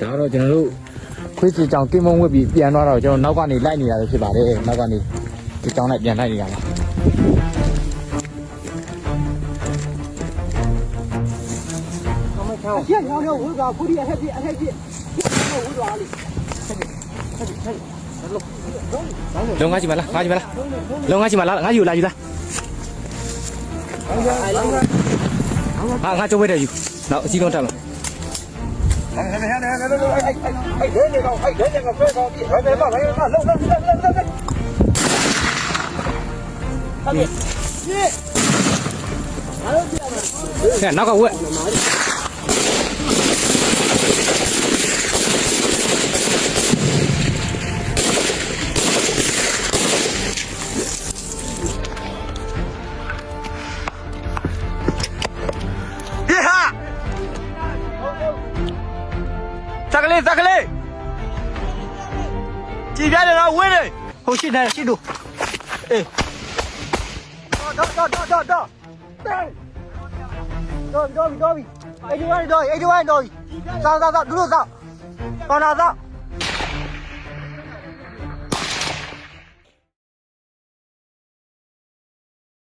ဒါတော့ကျွန်တော်တို့ခွေးစီကြောင်ကင်းမုံဝစ်ပြီးပြန်သွားတော့ကျွန်တော်နောက်ကနေလိုက်နေတာပဲဖြစ်ပါတယ်နောက်ကနေဒီကြောင်လိုက်ပြန်လိုက်နေတာပါအချက်ညောင်းတော့ဝိကခုဒီအထက်ပြအထက်ပြဝိသွားလိလုံးငါးချီမလားငါးချီမလားလုံးငါးချီမလားငါးချီကိုလာယူလားဟာငါကျုပ်ဝဲတယ်ယူနောက်အစီလုံးတက်လာနောက်ကဝက်ဇက်ကလေးကြည်ပြတယ်နော်ဝင်းနေဟိုရှိနေရှိတို့အေးတော့ပြီအဲ့ဒီဝိုင်းတော့စောင်းဒူးလို့စောင်းပေါ်လာစောင်း